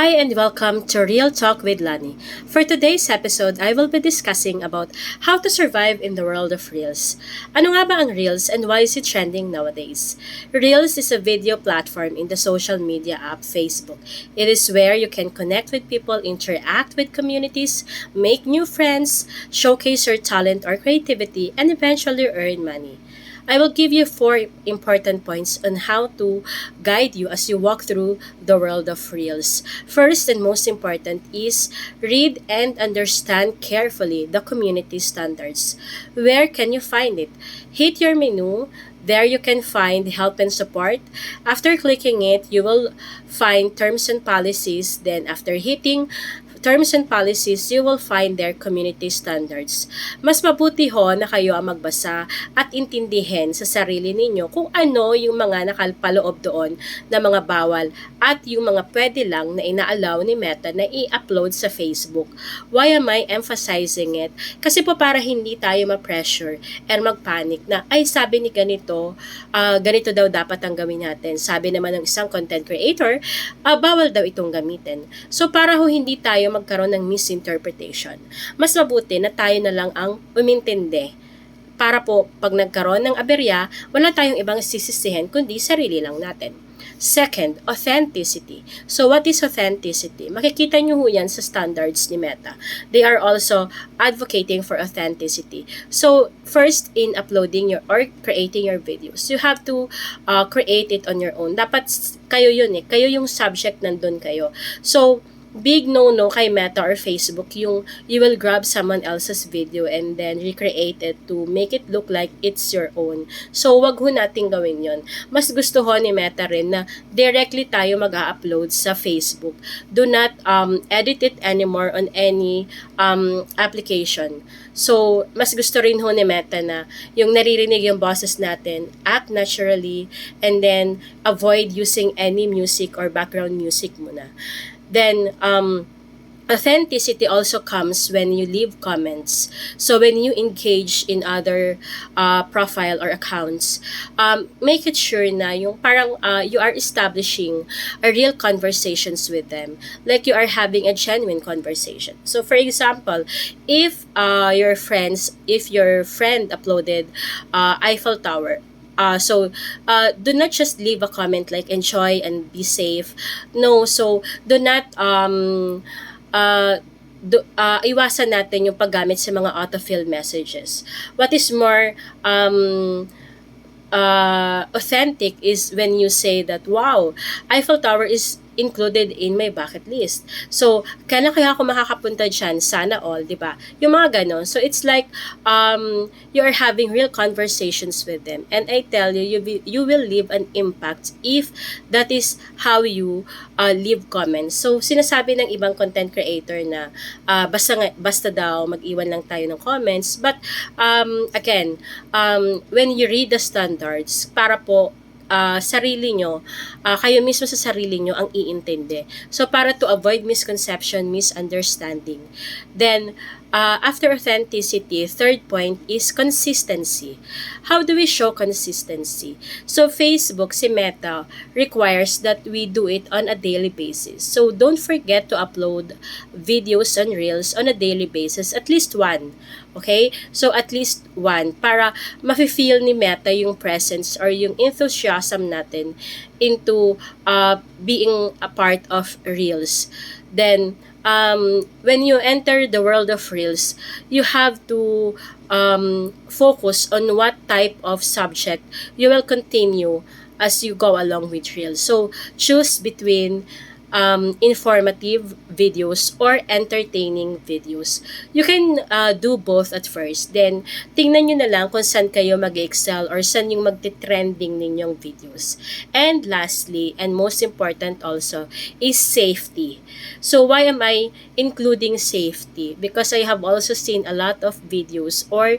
Hi and welcome to Real Talk with Lani. For today's episode, I will be discussing about how to survive in the world of Reels. Ano nga ba ang Reels and why is it trending nowadays? Reels is a video platform in the social media app Facebook. It is where you can connect with people, interact with communities, make new friends, showcase your talent or creativity, and eventually earn money. I will give you 4 important points on how to guide you as you walk through the world of Reels. First and most important is read and understand carefully the community standards. Where can you find it? Hit your menu. There you can find help and support. After clicking it, you will find terms and policies. Then after hitting terms and policies, you will find their community standards. Mas mabuti ho na kayo ang magbasa at intindihin sa sarili ninyo kung ano yung mga nakalpaloob doon na mga bawal at yung mga pwede lang na inaalaw ni Meta na i-upload sa Facebook. Why am I emphasizing it? Kasi po para hindi tayo ma-pressure and mag-panic na ay sabi ni ganito, ganito daw dapat ang gawin natin. Sabi naman ng isang content creator, bawal daw itong gamitin. So para ho hindi tayo magkaroon ng misinterpretation, mas mabuti na tayo na lang ang umintindi para po pag nagkaroon ng aberya, wala tayong ibang sisisihin kundi sarili lang natin. Second, authenticity. So what is authenticity? Makikita nyo ho yan sa standards ni Meta. They are also advocating for authenticity. So first, in uploading your or creating your videos, you have to create it on your own. Dapat kayo yun eh. Kayo yung subject, nandun kayo. So big no-no kay Meta or Facebook yung you will grab someone else's video and then recreate it to make it look like it's your own. So, wag ho nating gawin yon. Mas gusto ho ni Meta rin na directly tayo mag-upload sa Facebook. Do not edit it anymore on any application. So, mas gusto rin ho ni Meta na yung naririnig yung boses natin, act naturally, and then avoid using any music or background music muna. Then, authenticity also comes when you leave comments. So when you engage in other profile or accounts, make it sure na yung parang you are establishing a real conversations with them. Like you are having a genuine conversation. So for example, if your friend uploaded Eiffel Tower, do not just leave a comment like enjoy and be safe. No, so do not iwasan natin yung paggamit sa mga autofill messages. What is more authentic is when you say that, wow, Eiffel Tower is included in my bucket list. So, kaya ako makakapunta dyan? Sana all, di ba? Yung mga ganon. So, it's like, you are having real conversations with them. And I tell you, you will leave an impact if that is how you leave comments. So, sinasabi ng ibang content creator na, basta daw, mag-iwan lang tayo ng comments. But, again, when you read the standards, para po, sarili nyo, kayo mismo sa sarili nyo ang iintindi. So, para to avoid misconception, misunderstanding. Then, after authenticity, third point is consistency. How do we show consistency? So, Facebook, si Meta, requires that we do it on a daily basis. So, don't forget to upload videos on Reels on a daily basis, at least one. Okay? So, at least one. Para mafe-feel ni Meta yung presence or yung enthusiasm natin into being a part of Reels. Then, when you enter the world of Reels, you have to focus on what type of subject you will continue as you go along with Reels. So, choose between informative videos or entertaining videos. You can do both at first. Then, tingnan nyo na lang kung saan kayo mag-excel or saan yung magti-trending ninyong videos. And lastly, and most important also, is safety. So, why am I including safety? Because I have also seen a lot of videos or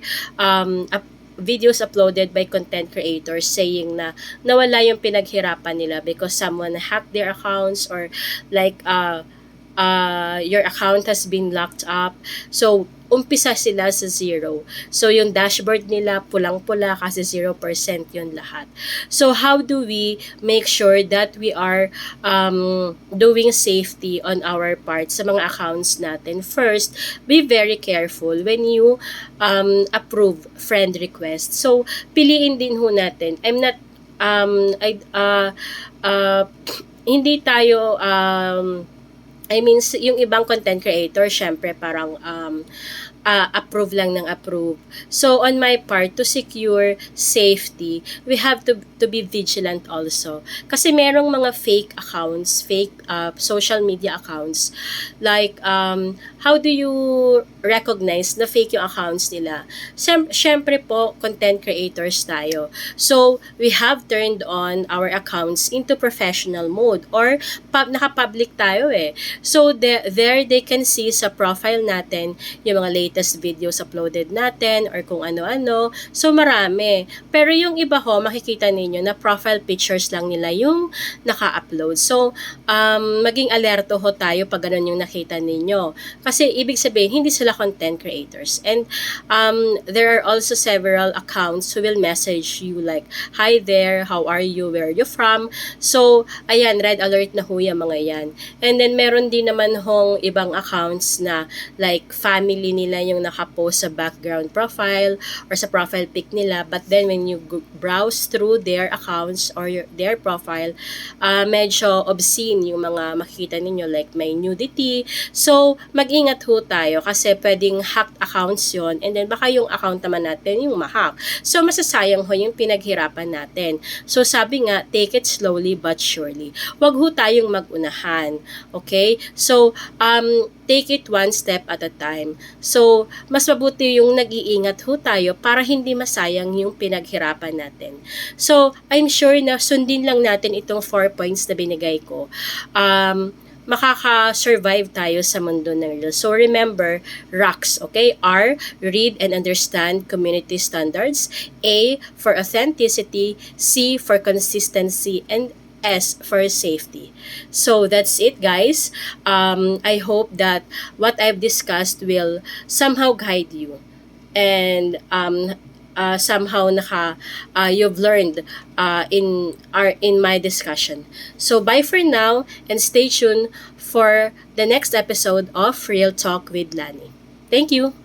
videos uploaded by content creators saying na nawala yung pinaghirapan nila because someone hacked their accounts or like your account has been locked up. So, umpisa sila sa zero. So, yung dashboard nila pulang-pula kasi 0% yun lahat. So, how do we make sure that we are doing safety on our part sa mga accounts natin? First, be very careful when you approve friend request. So, piliin din ho natin. I'm not hindi tayo yung ibang content creator, syempre parang approve lang ng approve. So, on my part, to secure safety, we have to be vigilant also. Kasi merong mga fake accounts, fake social media accounts. Like, how do you recognize na fake yung accounts nila? Syempre po, content creators tayo. So, we have turned on our accounts into professional mode or naka-public tayo eh. So, there they can see sa profile natin yung mga latest videos uploaded natin or kung ano-ano. So, marami. Pero yung iba ho, makikita ninyo na profile pictures lang nila yung naka-upload. So, maging alerto ho tayo pag ganun yung nakita ninyo. Kasi, ibig sabihin, hindi sila content creators. And, there are also several accounts who will message you like, "Hi there, how are you? Where are you from?" So, ayan, red alert na ho yung mga yan. And then, meron din naman hong ibang accounts na like family nila yung nakapost sa background profile or sa profile pic nila, but then when you browse through their accounts or their profile, medyo obscene yung mga makikita ninyo, like may nudity. So, mag-ingat ho tayo kasi pwedeng hacked accounts yon, and then baka yung account naman natin yung ma-hack. So, masasayang ho yung pinaghirapan natin. So, sabi nga, take it slowly but surely. Wag ho tayong mag-unahan. Okay? So, take it one step at a time. So, mas mabuti yung nag-iingat ho tayo para hindi masayang yung pinaghirapan natin. So, I'm sure na sundin lang natin itong 4 points na binigay ko. Makaka-survive tayo sa mundo ng Reels. So, remember, RACS, okay? R, read and understand community standards. A, for authenticity. C, for consistency. And S for safety. So that's it, guys. I hope that what I've discussed will somehow guide you, and somehow you've learned in my discussion. So bye for now, and stay tuned for the next episode of Real Talk with Lani. Thank you.